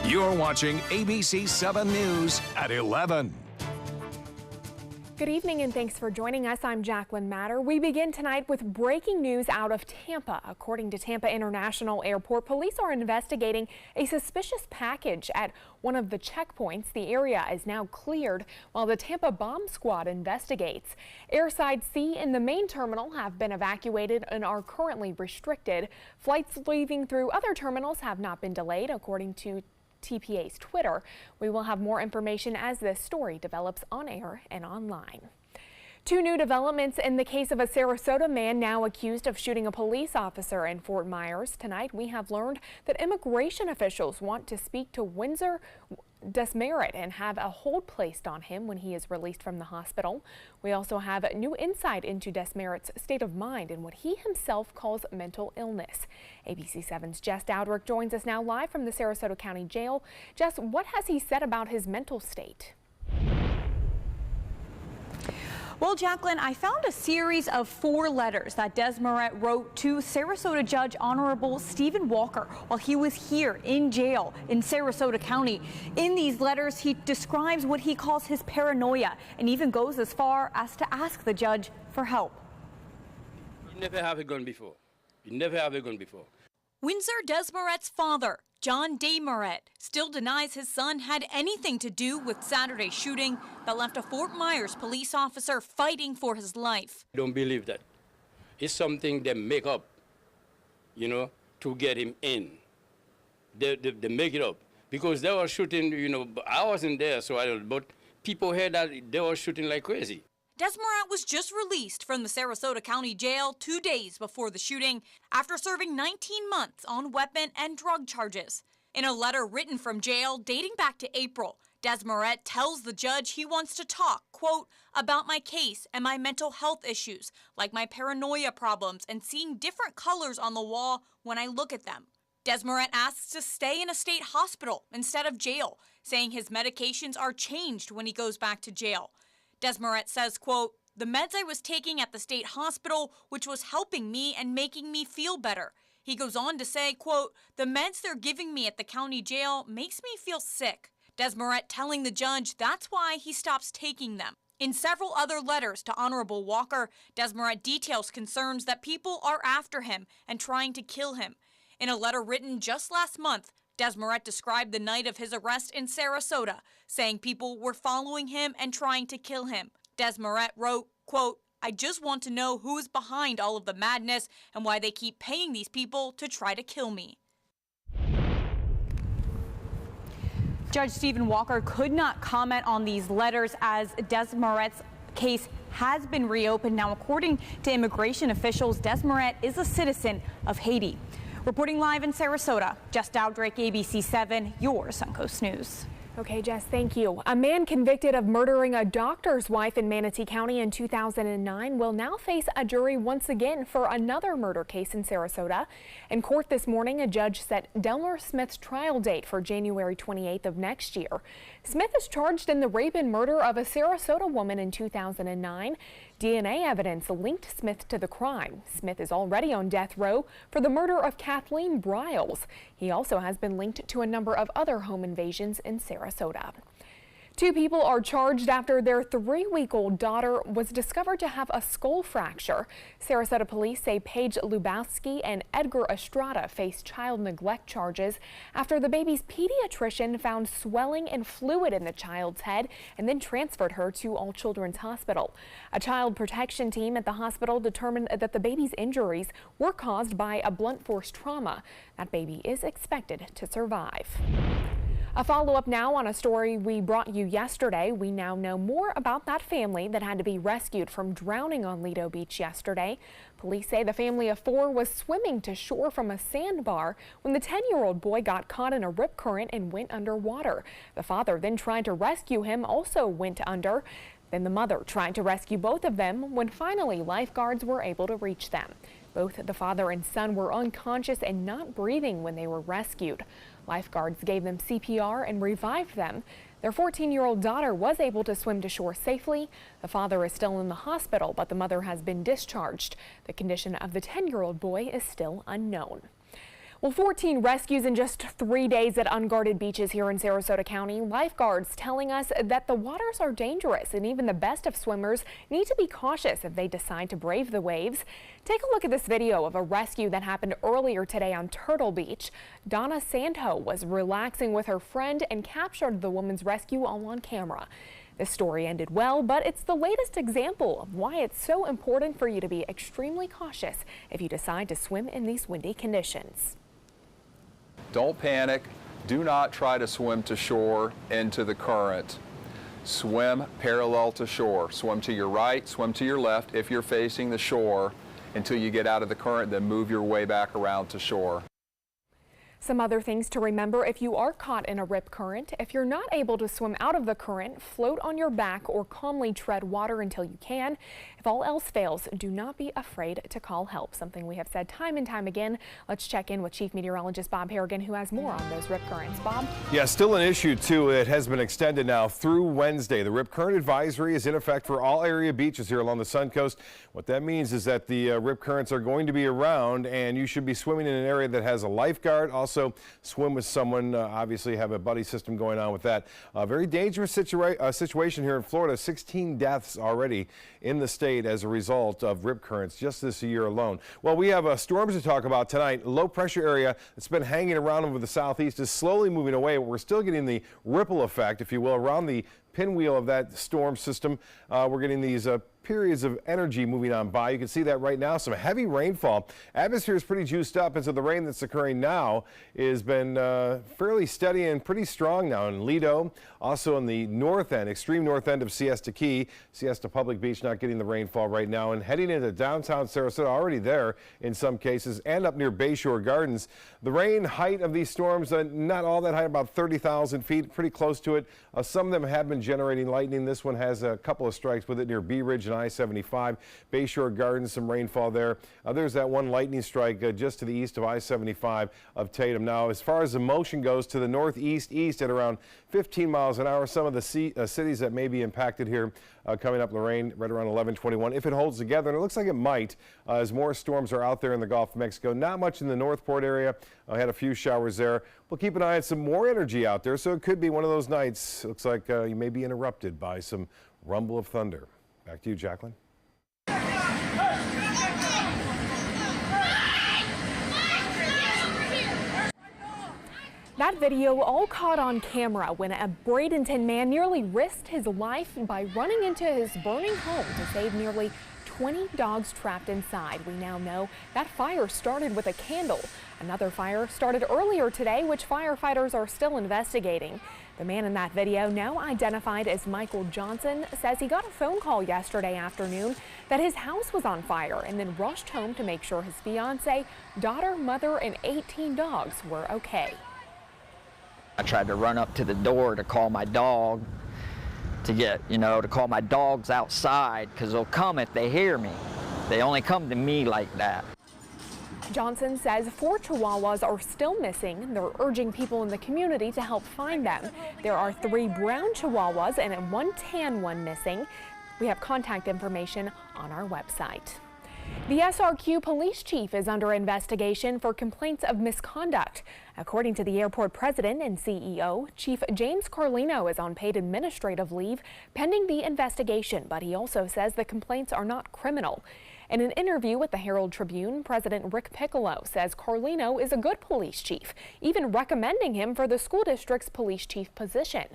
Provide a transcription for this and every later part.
You're watching ABC7 News at 11. Good evening and thanks for joining us. I'm Jacqueline Matter. We begin tonight with breaking news out of Tampa. According to Tampa International Airport, police are investigating a suspicious package at one of the checkpoints. The area is now cleared while the Tampa bomb squad investigates. Airside C and the main terminal have been evacuated and are currently restricted. Flights leaving through other terminals have not been delayed, according to TPA's Twitter. We will have more information as this story develops on air and online. Two new developments in the case of a Sarasota man now accused of shooting a police officer in Fort Myers. Tonight, we have learned that immigration officials want to speak to Windsor Desmaret and have a hold placed on him when he is released from the hospital. We also have new insight into Desmaret's state of mind and what he himself calls mental illness. ABC7's Jess Dowdrick joins us now live from the Sarasota County Jail. Jess, what has he said about his mental state? Well, Jacqueline, I found a series of 4 letters that Desmaret wrote to Sarasota Judge Honorable Stephen Walker while he was here in jail in Sarasota County. In these letters, he describes what he calls his paranoia and even goes as far as to ask the judge for help. You never have a gun before. You never have a gun before. Windsor Desmaret's father, John Desmaret, still denies his son had anything to do with Saturday's shooting that left a Fort Myers police officer fighting for his life. I don't believe that. It's something they make up, to get him in. They make it up. Because they were shooting, I wasn't there, so I don't, but people heard that they were shooting like crazy. Desmaret was just released from the Sarasota County Jail 2 days before the shooting after serving 19 months on weapon and drug charges. In a letter written from jail dating back to April, Desmaret tells the judge he wants to talk, quote, about my case and my mental health issues, like my paranoia problems and seeing different colors on the wall when I look at them. Desmaret asks to stay in a state hospital instead of jail, saying his medications are changed when he goes back to jail. Desmaret says, quote, the meds I was taking at the state hospital, which was helping me and making me feel better. He goes on to say, quote, the meds they're giving me at the county jail makes me feel sick. Desmaret telling the judge that's why he stops taking them. In several other letters to Honorable Walker, Desmaret details concerns that people are after him and trying to kill him. In a letter written just last month, Desmaret described the night of his arrest in Sarasota, saying people were following him and trying to kill him. Desmaret wrote, quote, I just want to know who is behind all of the madness and why they keep paying these people to try to kill me. Judge Stephen Walker could not comment on these letters as Desmaret's case has been reopened. Now, according to immigration officials, Desmaret is a citizen of Haiti. Reporting live in Sarasota, Jess Dowdrick, ABC7, your Suncoast News. Okay, Jess, thank you. A man convicted of murdering a doctor's wife in Manatee County in 2009 will now face a jury once again for another murder case in Sarasota. In court this morning, a judge set Delmer Smith's trial date for January 28th of next year. Smith is charged in the rape and murder of a Sarasota woman in 2009. DNA evidence linked Smith to the crime. Smith is already on death row for the murder of Kathleen Briles. He also has been linked to a number of other home invasions in Sarasota. 2 people are charged after their 3-week-old daughter was discovered to have a skull fracture. Sarasota police say Paige Lubowski and Edgar Estrada face child neglect charges after the baby's pediatrician found swelling and fluid in the child's head and then transferred her to All Children's Hospital. A child protection team at the hospital determined that the baby's injuries were caused by a blunt force trauma. That baby is expected to survive. A follow-up now on a story we brought you yesterday. We now know more about that family that had to be rescued from drowning on Lido Beach yesterday. Police say the family of 4 was swimming to shore from a sandbar when the 10-year-old boy got caught in a rip current and went underwater. The father then tried to rescue him, also went under. Then the mother tried to rescue both of them when finally lifeguards were able to reach them. Both the father and son were unconscious and not breathing when they were rescued. Lifeguards gave them CPR and revived them. Their 14-year-old daughter was able to swim to shore safely. The father is still in the hospital, but the mother has been discharged. The condition of the 10-year-old boy is still unknown. Well, 14 rescues in just 3 days at unguarded beaches here in Sarasota County. Lifeguards telling us that the waters are dangerous and even the best of swimmers need to be cautious if they decide to brave the waves. Take a look at this video of a rescue that happened earlier today on Turtle Beach. Donna Santo was relaxing with her friend and captured the woman's rescue all on camera. This story ended well, but it's the latest example of why it's so important for you to be extremely cautious if you decide to swim in these windy conditions. Don't panic. Do not try to swim to shore into the current. Swim parallel to shore. Swim to your right, swim to your left if you're facing the shore until you get out of the current, then move your way back around to shore. Some other things to remember if you are caught in a rip current. If you're not able to swim out of the current, float on your back or calmly tread water until you can. If all else fails, do not be afraid to call help, something we have said time and time again. Let's check in with Chief Meteorologist Bob Harrigan, who has more on those rip currents. Bob? Yeah, still an issue, too. It has been extended now through Wednesday. The rip current advisory is in effect for all area beaches here along the Sun Coast. What that means is that the rip currents are going to be around, and you should be swimming in an area that has a lifeguard. Also, swim with someone, obviously have a buddy system going on with that. A very dangerous situation here in Florida. 16 deaths already in the state as a result of rip currents just this year alone. Well, we have storms to talk about tonight. Low pressure area that's been hanging around over the southeast is slowly moving away, but we're still getting the ripple effect, if you will, around the pinwheel of that storm system. We're getting these periods of energy moving on by. You can see that right now, some heavy rainfall. Atmosphere is pretty juiced up, and so the rain that's occurring now has been fairly steady and pretty strong now in Lido, also in the north end, extreme north end of Siesta Key. Siesta Public Beach not getting the rainfall right now, and heading into downtown Sarasota, already there in some cases, and up near Bayshore Gardens. The rain height of these storms, not all that high, about 30,000 feet, pretty close to it. Some of them have been generating lightning. This one has a couple of strikes with it near Bee Ridge and I-75. Bayshore Gardens, some rainfall there. There's that one lightning strike just to the east of I-75 of Tatum. Now, as far as the motion goes, to the northeast east at around 15 miles an hour. Some of the cities that may be impacted here coming up, Lorraine, right around 11:21. If it holds together, and it looks like it might, as more storms are out there in the Gulf of Mexico. Not much in the Northport area. I had a few showers there. We'll keep an eye on some more energy out there, so it could be one of those nights. Looks like you may be interrupted by some rumble of thunder. Back to you, Jacqueline. That video all caught on camera when a Bradenton man nearly risked his life by running into his burning home to save nearly 20 dogs trapped inside. We now know that fire started with a candle. Another fire started earlier today, which firefighters are still investigating. The man in that video, now identified as Michael Johnson, says he got a phone call yesterday afternoon that his house was on fire and then rushed home to make sure his fiance, daughter, mother, and 18 dogs were okay. I tried to run up to the door to call my dog to call my dogs outside, because they'll come if they hear me. They only come to me like that. Johnson says 4 Chihuahuas are still missing. They're urging people in the community to help find them. There are 3 brown Chihuahuas and 1 tan one missing. We have contact information on our website. The SRQ police chief is under investigation for complaints of misconduct. According to the airport president and CEO, Chief James Carlino is on paid administrative leave pending the investigation, but he also says the complaints are not criminal. In an interview with the Herald Tribune, President Rick Piccolo says Carlino is a good police chief, even recommending him for the school district's police chief position.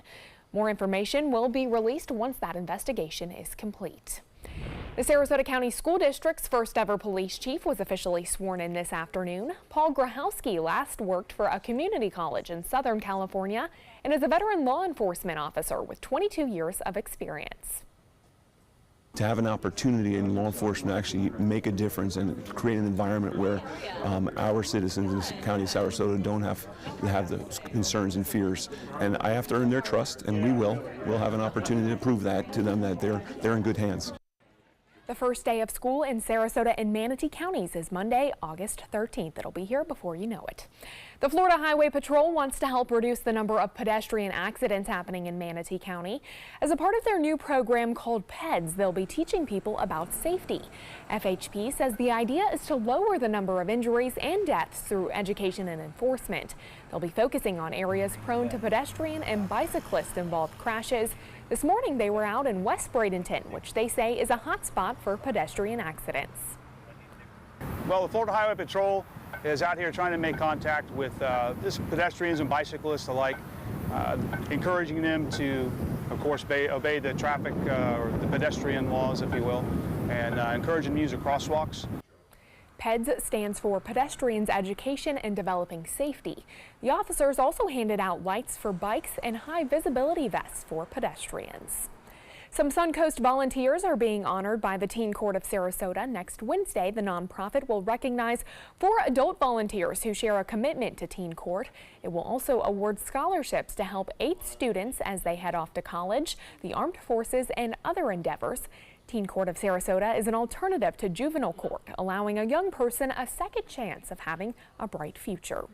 More information will be released once that investigation is complete. The Sarasota County School District's first ever police chief was officially sworn in this afternoon. Paul Grahowski last worked for a community college in Southern California and is a veteran law enforcement officer with 22 years of experience. To have an opportunity in law enforcement to actually make a difference and create an environment where our citizens in the county of Sarasota don't have to have those concerns and fears. And I have to earn their trust, and we will. We'll have an opportunity to prove that to them, that they're in good hands. The first day of school in Sarasota and Manatee counties is Monday, August 13th. It'll be here before you know it. The Florida Highway Patrol wants to help reduce the number of pedestrian accidents happening in Manatee County. As a part of their new program called PEDS, they'll be teaching people about safety. FHP says the idea is to lower the number of injuries and deaths through education and enforcement. They'll be focusing on areas prone to pedestrian and bicyclist-involved crashes. This morning they were out in West Bradenton, which they say is a hot spot for pedestrian accidents. Well, the Florida Highway Patrol is out here trying to make contact with pedestrians and bicyclists alike, encouraging them to, of course, obey the traffic or the pedestrian laws, if you will, and encouraging them to use the crosswalks. PEDS stands for Pedestrians Education and Developing Safety. The officers also handed out lights for bikes and high visibility vests for pedestrians. Some Suncoast volunteers are being honored by the Teen Court of Sarasota. Next Wednesday, the nonprofit will recognize 4 adult volunteers who share a commitment to Teen Court. It will also award scholarships to help 8 students as they head off to college, the armed forces, and other endeavors. Teen Court of Sarasota is an alternative to juvenile court, allowing a young person a second chance of having a bright future.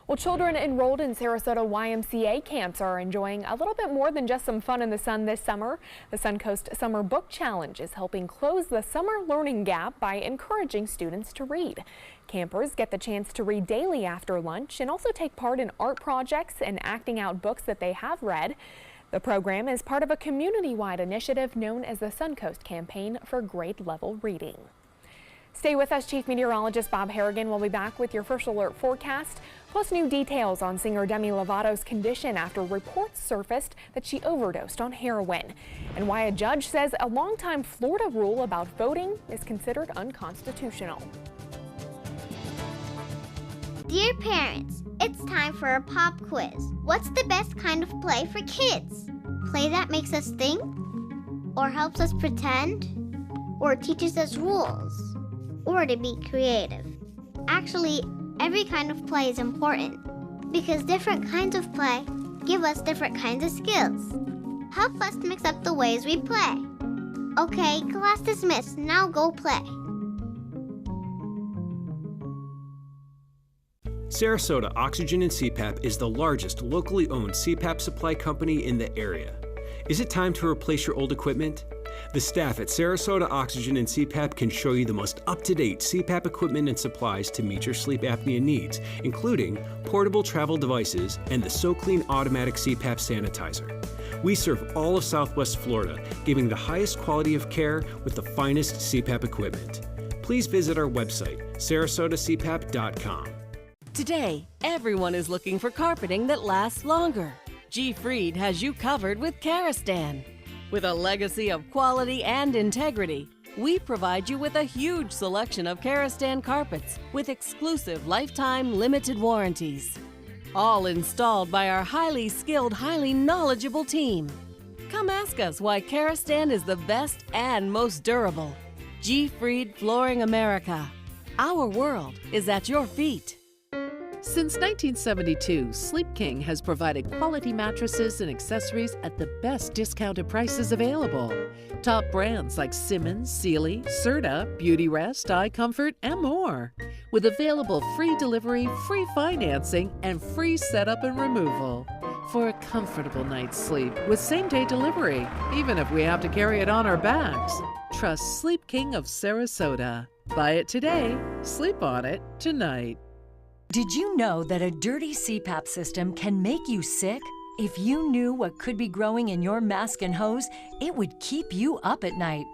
Well, children enrolled in Sarasota YMCA camps are enjoying a little bit more than just some fun in the sun this summer. The Suncoast Summer Book Challenge is helping close the summer learning gap by encouraging students to read. Campers get the chance to read daily after lunch and also take part in art projects and acting out books that they have read. The program is part of a community-wide initiative known as the Suncoast Campaign for Grade Level Reading. Stay with us. Chief Meteorologist Bob Harrigan will be back with your first alert forecast, plus new details on singer Demi Lovato's condition after reports surfaced that she overdosed on heroin, and why a judge says a longtime Florida rule about voting is considered unconstitutional. Dear parents, it's time for a pop quiz. What's the best kind of play for kids? Play that makes us think? Or helps us pretend? Or teaches us rules? Or to be creative? Actually, every kind of play is important because different kinds of play give us different kinds of skills. Help us mix up the ways we play. Okay, class dismissed. Now go play. Sarasota Oxygen and CPAP is the largest locally owned CPAP supply company in the area. Is it time to replace your old equipment? The staff at Sarasota Oxygen and CPAP can show you the most up-to-date CPAP equipment and supplies to meet your sleep apnea needs, including portable travel devices and the SoClean automatic CPAP sanitizer. We serve all of Southwest Florida, giving the highest quality of care with the finest CPAP equipment. Please visit our website, sarasotacpap.com. Today, everyone is looking for carpeting that lasts longer. G. Fried has you covered with Karastan. With a legacy of quality and integrity, we provide you with a huge selection of Karastan carpets with exclusive lifetime limited warranties. All installed by our highly skilled, highly knowledgeable team. Come ask us why Karastan is the best and most durable. G. Fried Flooring America. Our world is at your feet. Since 1972, Sleep King has provided quality mattresses and accessories at the best discounted prices available. Top brands like Simmons, Sealy, Serta, Beauty Rest, Eye Comfort, and more. With available free delivery, free financing, and free setup and removal. For a comfortable night's sleep with same-day delivery, even if we have to carry it on our backs. Trust Sleep King of Sarasota. Buy it today, sleep on it tonight. Did you know that a dirty CPAP system can make you sick? If you knew what could be growing in your mask and hose, it would keep you up at night.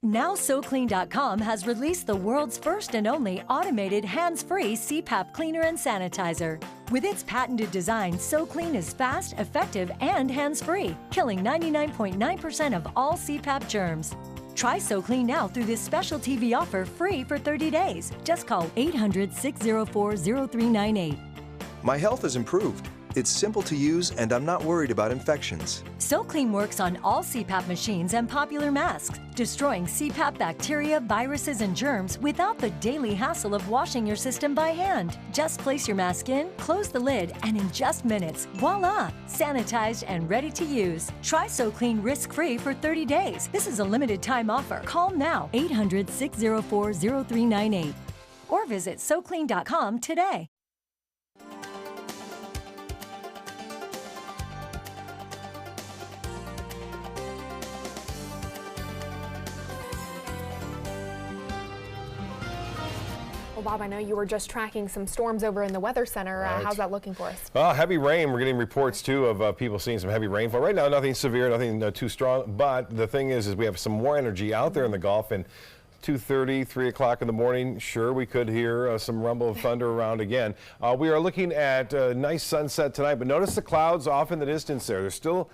Now SoClean.com has released the world's first and only automated hands-free CPAP cleaner and sanitizer. With its patented design, SoClean is fast, effective, and hands-free, killing 99.9% of all CPAP germs. Try SoClean now through this special TV offer free for 30 days. Just call 800-604-0398. My health has improved. It's simple to use and I'm not worried about infections. SoClean works on all CPAP machines and popular masks, destroying CPAP bacteria, viruses, and germs without the daily hassle of washing your system by hand. Just place your mask in, close the lid, and in just minutes, voila! Sanitized and ready to use. Try SoClean risk-free for 30 days. This is a limited time offer. Call now, 800-604-0398. Or visit SoClean.com today. Well, Bob, I know you were just tracking some storms over in the Weather Center. Right. How's that looking for us? Heavy rain. We're getting reports, too, of people seeing some heavy rainfall. Right now, nothing severe, nothing too strong. But the thing is we have some more energy out there in the Gulf. And 2:30, 3 o'clock in the morning, sure, we could hear some rumble of thunder around again. We are looking at a nice sunset tonight, but notice the clouds off in the distance there. There's still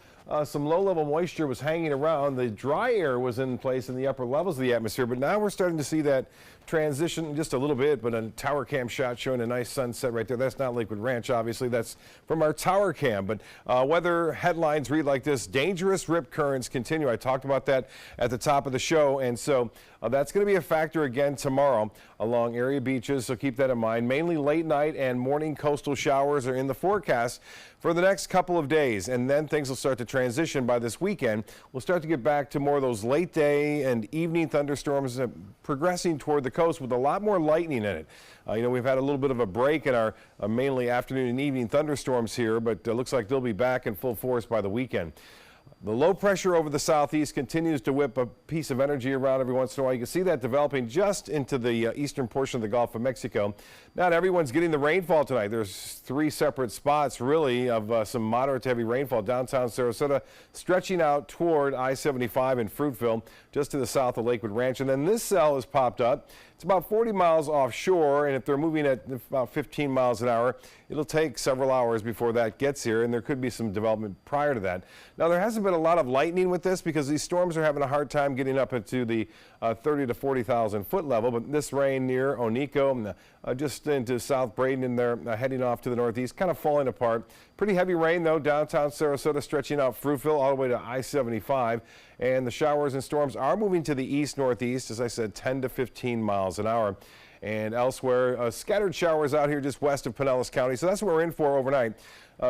some low-level moisture was hanging around. The dry air was in place in the upper levels of the atmosphere, but now we're starting to see that transition just a little bit, but a tower cam shot showing a nice sunset right there. That's not Lakewood Ranch, obviously. That's from our tower cam. But weather headlines read like this: dangerous rip currents continue. I talked about that at the top of the show, and so that's going to be a factor again tomorrow along area beaches, so keep that in mind. Mainly late night and morning coastal showers are in the forecast for the next couple of days, and then things will start to transition by this weekend. We'll start to get back to more of those late day and evening thunderstorms progressing toward the coast with a lot more lightning in it. We've had a little bit of a break in our mainly afternoon and evening thunderstorms here, but it looks like they'll be back in full force by the weekend. The low pressure over the southeast continues to whip a piece of energy around every once in a while. You can see that developing just into the eastern portion of the Gulf of Mexico. Not everyone's getting the rainfall tonight. There's 3 separate spots, really, of some moderate to heavy rainfall. Downtown Sarasota stretching out toward I-75 in Fruitville, just to the south of Lakewood Ranch. And then this cell has popped up. It's about 40 miles offshore, and if they're moving at about 15 miles an hour, it'll take several hours before that gets here, and there could be some development prior to that. Now, there hasn't been a lot of lightning with this because these storms are having a hard time getting up into the 30 to 40,000 foot level, but this rain near Onico, just into South Braden, and they're heading off to the northeast, kind of falling apart. Pretty heavy rain, though, downtown Sarasota stretching out Fruitville all the way to I-75. And the showers and storms are moving to the east-northeast, as I said, 10 to 15 miles an hour. And elsewhere, scattered showers out here just west of Pinellas County. So that's what we're in for overnight.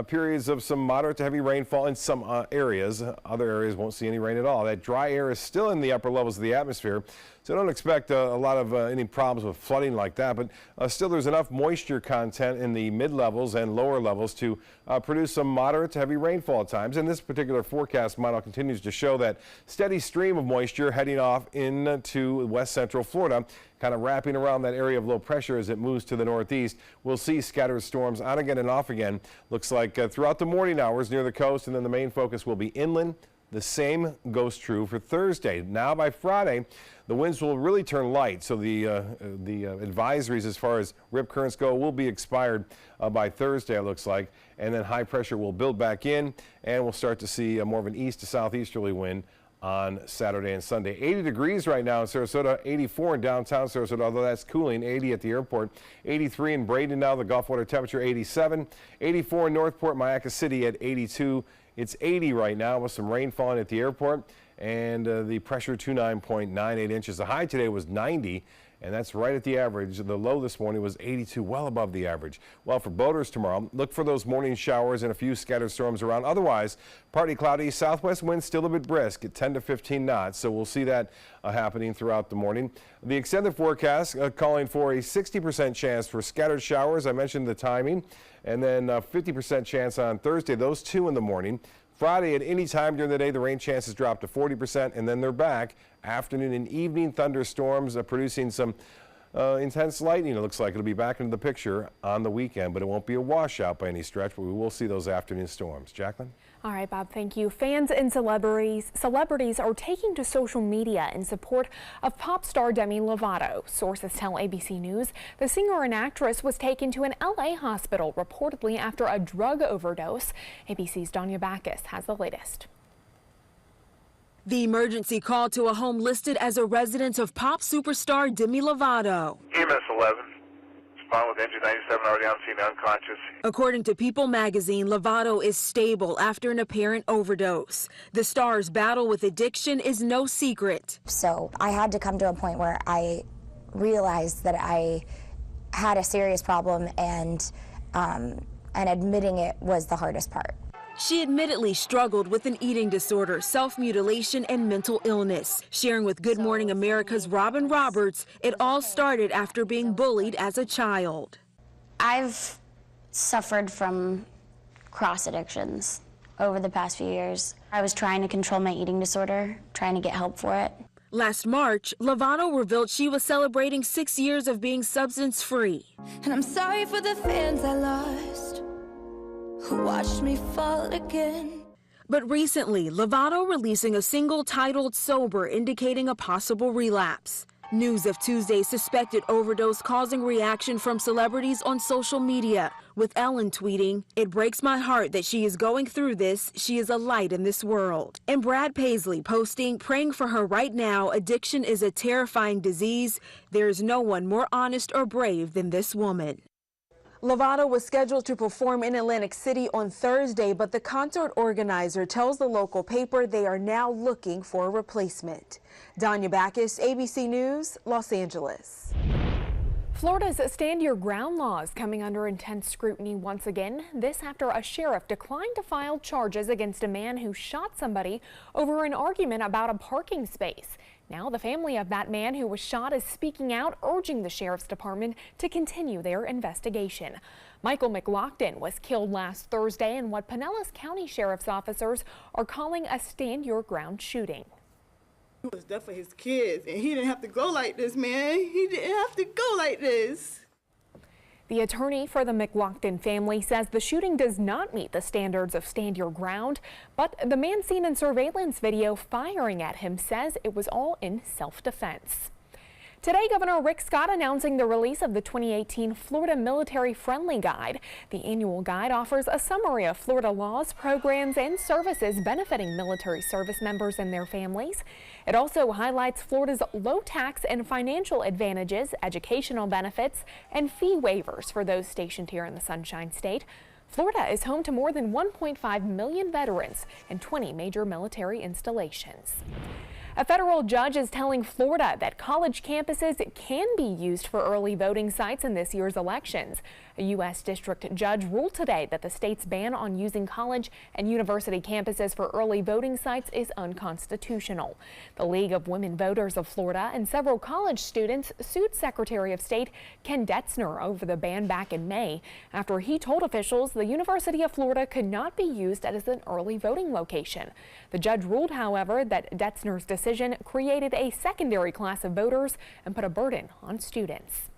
Periods of some moderate to heavy rainfall in some areas. Other areas won't see any rain at all. That dry air is still in the upper levels of the atmosphere, so don't expect a lot of any problems with flooding like that. But still, there's enough moisture content in the mid-levels and lower levels to produce some moderate to heavy rainfall at times. And this particular forecast model continues to show that steady stream of moisture heading off into west central Florida, kind of wrapping around that area of low pressure as it moves to the northeast. We'll see scattered storms on again and off again. Looks like throughout the morning hours near the coast, and then the main focus will be inland. The same goes true for Thursday. Now by Friday, the winds will really turn light, so the advisories as far as rip currents go will be expired by Thursday, it looks like, and then high pressure will build back in, and we'll start to see more of an east to southeasterly wind on Saturday and Sunday. 80 degrees right now in Sarasota, 84 in downtown Sarasota, although that's cooling, 80 at the airport, 83 in Braden now, the Gulf water temperature 87, 84 in Northport, Mayaca City at 82. It's 80 right now with some rain falling at the airport, and the pressure 29.98 inches. The high today was 90. And that's right at the average. The low this morning was 82, well above the average. Well, for boaters tomorrow, look for those morning showers and a few scattered storms around. Otherwise, partly cloudy, southwest winds still a bit brisk at 10 to 15 knots. So we'll see that happening throughout the morning. The extended forecast calling for a 60% chance for scattered showers. I mentioned the timing. And then 50% chance on Thursday, those 2 in the morning. Friday, at any time during the day, the rain chances drop to 40%, and then they're back. Afternoon and evening thunderstorms producing some intense lightning. It looks like it'll be back into the picture on the weekend, but it won't be a washout by any stretch, but we will see those afternoon storms. Jacqueline? All right, Bob, thank you. Fans and celebrities are taking to social media in support of pop star Demi Lovato. Sources tell ABC News the singer and actress was taken to an LA hospital reportedly after a drug overdose. ABC's Danya Backus has the latest. The emergency call to a home listed as a residence of pop superstar Demi Lovato. EMS 11. Respond with engine 97 already on scene, unconscious. According to People magazine, Lovato is stable after an apparent overdose. The star's battle with addiction is no secret. So I had to come to a point where I realized that I had a serious problem, and admitting it was the hardest part. She admittedly struggled with an eating disorder, self-mutilation, and mental illness. Sharing with Good Morning America's Robin Roberts, it all started after being bullied as a child. I've suffered from cross addictions over the past few years. I was trying to control my eating disorder, trying to get help for it. Last March, Lovato revealed she was celebrating 6 years of being substance-free. And I'm sorry for the fans I lost, who watched me fall again. But recently, Lovato releasing a single titled Sober, indicating a possible relapse. News of Tuesday's suspected overdose causing reaction from celebrities on social media, with Ellen tweeting, "It breaks my heart that she is going through this. She is a light in this world." And Brad Paisley posting, "Praying for her right now. Addiction is a terrifying disease. There is no one more honest or brave than this woman." Lovato was scheduled to perform in Atlantic City on Thursday, but the concert organizer tells the local paper they are now looking for a replacement. Danya Backus, ABC News, Los Angeles. Florida's Stand Your Ground law is coming under intense scrutiny once again. This after a sheriff declined to file charges against a man who shot somebody over an argument about a parking space. Now the family of that man who was shot is speaking out, urging the sheriff's department to continue their investigation. Michael McLaughlin was killed last Thursday in what Pinellas County Sheriff's officers are calling a Stand Your Ground shooting. It was definitely his kids, and he didn't have to go like this, man. He didn't have to go like this. The attorney for the McLaughlin family says the shooting does not meet the standards of Stand Your Ground, but the man seen in surveillance video firing at him says it was all in self-defense. Today, Governor Rick Scott announcing the release of the 2018 Florida Military Friendly Guide. The annual guide offers a summary of Florida laws, programs, and services benefiting military service members and their families. It also highlights Florida's low tax and financial advantages, educational benefits, and fee waivers for those stationed here in the Sunshine State. Florida is home to more than 1.5 million veterans and 20 major military installations. A federal judge is telling Florida that college campuses can be used for early voting sites in this year's elections. A U.S. district judge ruled today that the state's ban on using college and university campuses for early voting sites is unconstitutional. The League of Women Voters of Florida and several college students sued Secretary of State Ken Detzner over the ban back in May after he told officials the University of Florida could not be used as an early voting location. The judge ruled, however, that Detzner's decision created a secondary class of voters and put a burden on students.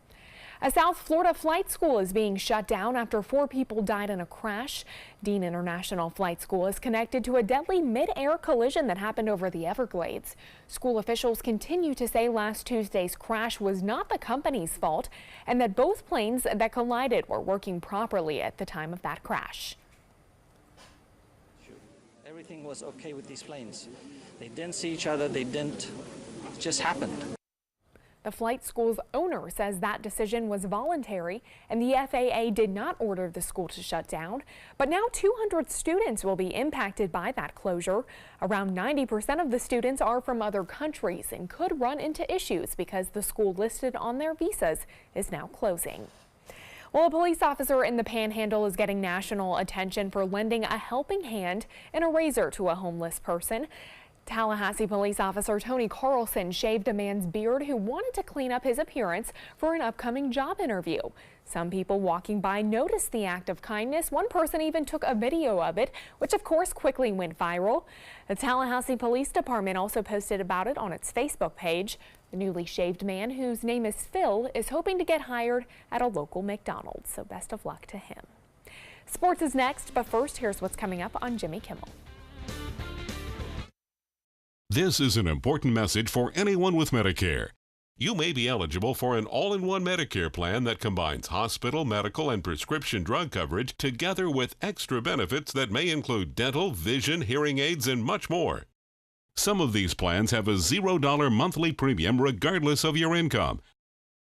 A South Florida flight school is being shut down after 4 people died in a crash. Dean International Flight School is connected to a deadly mid-air collision that happened over the Everglades. School officials continue to say last Tuesday's crash was not the company's fault and that both planes that collided were working properly at the time of that crash. Everything was okay with these planes. They didn't see each other, it just happened. The flight school's owner says that decision was voluntary and the FAA did not order the school to shut down. But now 200 students will be impacted by that closure. Around 90% of the students are from other countries and could run into issues because the school listed on their visas is now closing. Well, a police officer in the Panhandle is getting national attention for lending a helping hand and a razor to a homeless person. Tallahassee police officer Tony Carlson shaved a man's beard who wanted to clean up his appearance for an upcoming job interview. Some people walking by noticed the act of kindness. One person even took a video of it, which of course quickly went viral. The Tallahassee Police Department also posted about it on its Facebook page. The newly shaved man, whose name is Phil, is hoping to get hired at a local McDonald's, so best of luck to him. Sports is next, but first, here's what's coming up on Jimmy Kimmel. This is an important message for anyone with Medicare. You may be eligible for an all-in-one Medicare plan that combines hospital, medical, and prescription drug coverage together with extra benefits that may include dental, vision, hearing aids, and much more. Some of these plans have a $0 monthly premium regardless of your income.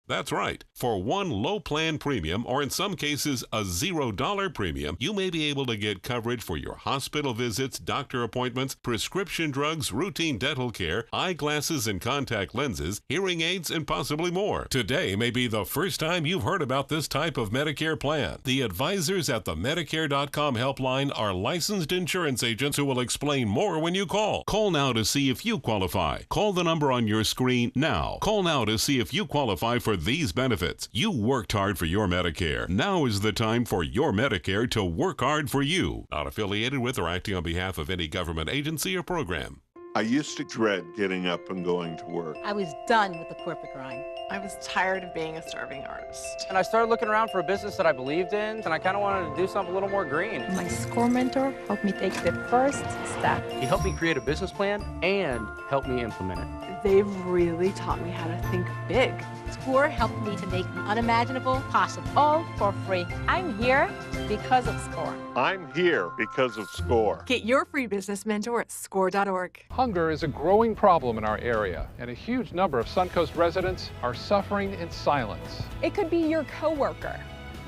That's right. For one low plan premium, or in some cases a $0 premium, you may be able to get coverage for your hospital visits, doctor appointments, prescription drugs, routine dental care, eyeglasses and contact lenses, hearing aids, and possibly more. Today may be the first time you've heard about this type of Medicare plan. The advisors at the Medicare.com helpline are licensed insurance agents who will explain more when you call. Call now to see if you qualify. Call the number on your screen now. Call now to see if you qualify for these benefits. You worked hard for your Medicare. Now is the time for your Medicare to work hard for you. Not affiliated with or acting on behalf of any government agency or program. I used to dread getting up and going to work. I was done with the corporate grind. I was tired of being a starving artist. And I started looking around for a business that I believed in, and I kind of wanted to do something a little more green. My SCORE mentor helped me take the first step. He helped me create a business plan and helped me implement it. They've really taught me how to think big. SCORE helped me to make the unimaginable possible, all for free. I'm here because of SCORE. I'm here because of SCORE. Get your free business mentor at SCORE.org. Hunger is a growing problem in our area, and a huge number of Suncoast residents are suffering in silence. It could be your coworker,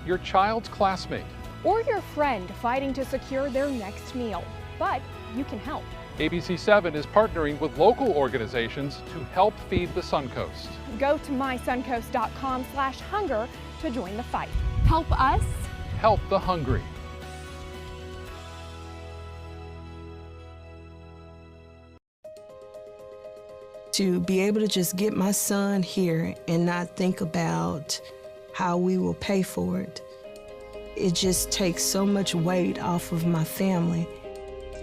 Your child's classmate. or your friend fighting to secure their next meal. But you can help. ABC7 is partnering with local organizations to help feed the Suncoast. Go to mysuncoast.com/hunger to join the fight. Help us. Help the hungry. To be able to just get my son here and not think about how we will pay for it, it just takes so much weight off of my family.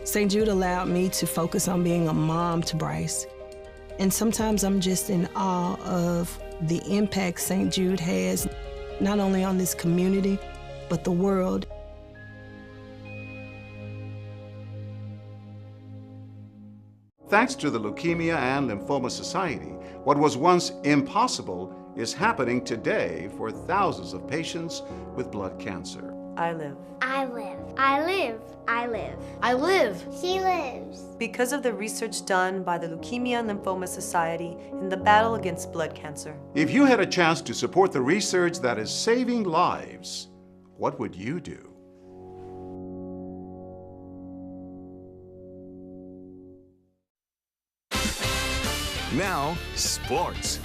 St. Jude allowed me to focus on being a mom to Bryce. And sometimes I'm just in awe of the impact St. Jude has, not only on this community, but the world. Thanks to the Leukemia and Lymphoma Society, what was once impossible is happening today for thousands of patients with blood cancer. I live. I live. I live. I live. I live. She lives. Because of the research done by the Leukemia and Lymphoma Society in the battle against blood cancer. If you had a chance to support the research that is saving lives, what would you do? Now, sports.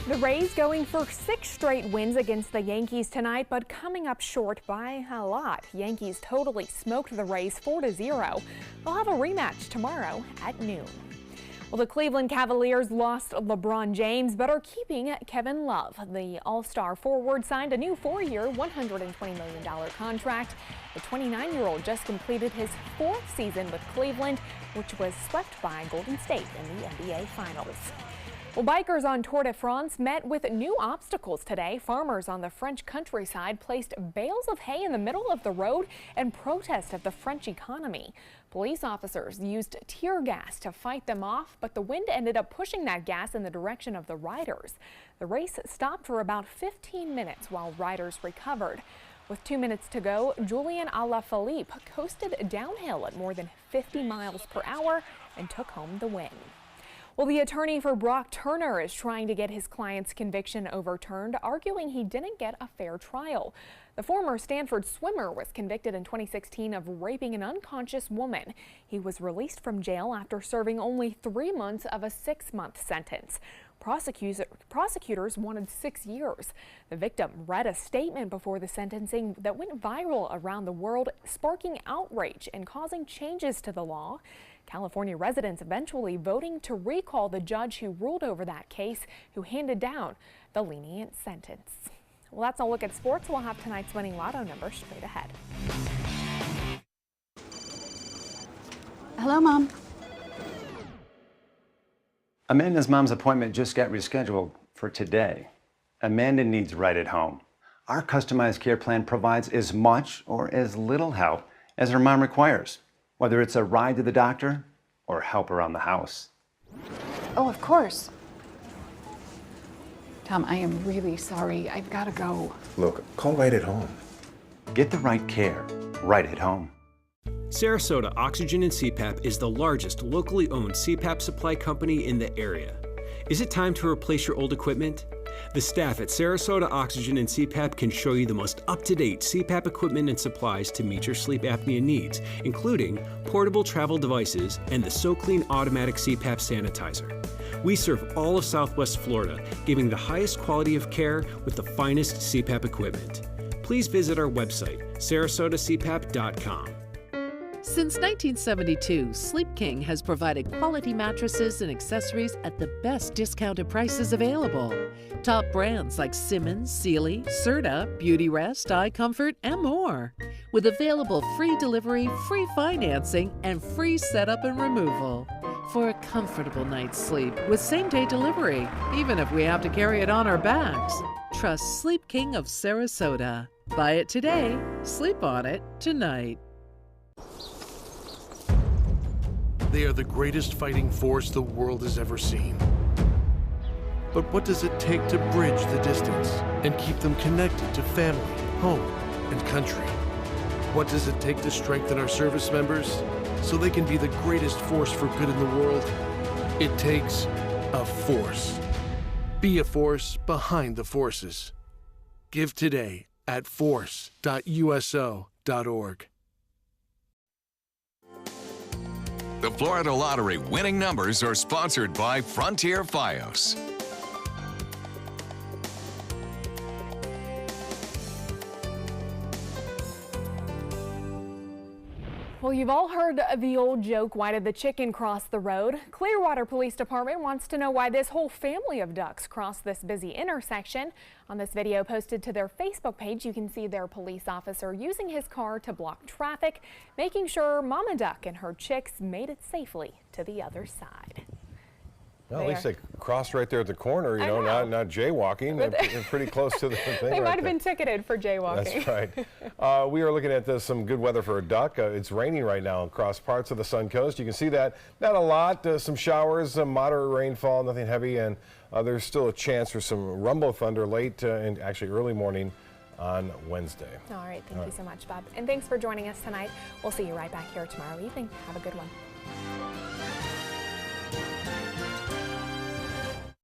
The Rays going for 6 straight wins against the Yankees tonight, but coming up short by a lot. Yankees totally smoked the Rays 4-0. They'll have a rematch tomorrow at noon. Well, the Cleveland Cavaliers lost LeBron James, but are keeping Kevin Love. The All-Star forward signed a new 4-year, $120 million contract. The 29-year-old just completed his 4th season with Cleveland, which was swept by Golden State in the NBA Finals. Well, bikers on Tour de France met with new obstacles today. Farmers on the French countryside placed bales of hay in the middle of the road in protest of the French economy. Police officers used tear gas to fight them off, but the wind ended up pushing that gas in the direction of the riders. The race stopped for about 15 minutes while riders recovered. With 2 minutes to go, Julian Alaphilippe coasted downhill at more than 50 miles per hour and took home the win. Well, the attorney for Brock Turner is trying to get his client's conviction overturned, arguing he didn't get a fair trial. The former Stanford swimmer was convicted in 2016 of raping an unconscious woman. He was released from jail after serving only 3 months of a 6-month sentence. Prosecutors wanted 6 years. The victim read a statement before the sentencing that went viral around the world, sparking outrage and causing changes to the law. California residents eventually voting to recall the judge who ruled over that case, who handed down the lenient sentence. Well, that's a look at sports. We'll have tonight's winning lotto number straight ahead. Hello, Mom. Amanda's mom's appointment just got rescheduled for today. Amanda needs right at home. Our customized care plan provides as much or as little help as her mom requires, whether it's a ride to the doctor or help around the house. Oh, of course. Tom, I am really sorry. I've got to go. Look, call right at home. Get the right care right at home. Sarasota Oxygen and CPAP is the largest locally owned CPAP supply company in the area. Is it time to replace your old equipment? The staff at Sarasota Oxygen and CPAP can show you the most up-to-date CPAP equipment and supplies to meet your sleep apnea needs, including portable travel devices and the SoClean automatic CPAP sanitizer. We serve all of Southwest Florida, giving the highest quality of care with the finest CPAP equipment. Please visit our website, sarasotacpap.com. Since 1972, Sleep King has provided quality mattresses and accessories at the best discounted prices available. Top brands like Simmons, Sealy, Serta, Beautyrest, iComfort, and more. With available free delivery, free financing, and free setup and removal. for a comfortable night's sleep with same-day delivery, even if we have to carry it on our backs. Trust Sleep King of Sarasota. Buy it today, sleep on it tonight. They are the greatest fighting force the world has ever seen. But what does it take to bridge the distance and keep them connected to family, home, and country? What does it take to strengthen our service members so they can be the greatest force for good in the world? It takes a force. Be a force behind the forces. Give today at force.uso.org. The Florida Lottery winning numbers are sponsored by Frontier Fios. Well, you've all heard the old joke, why did the chicken cross the road? Clearwater Police Department wants to know why this whole family of ducks crossed this busy intersection. On this video posted to their Facebook page, you can see their police officer using his car to block traffic, making sure Mama Duck and her chicks made it safely to the other side. Well, at least they crossed right there at the corner, you know, not jaywalking. They're pretty close to the thing. They right might have there. been ticketed for jaywalking. That's right. We are looking at some good weather for a duck. It's raining right now across parts of the Sun Coast. You can see that. Not a lot. Some showers, some moderate rainfall, nothing heavy, and there's still a chance for some rumble thunder late and actually early morning on Wednesday. All right. Thank you so much, Bob. And thanks for joining us tonight. We'll see you right back here tomorrow evening. Have a good one.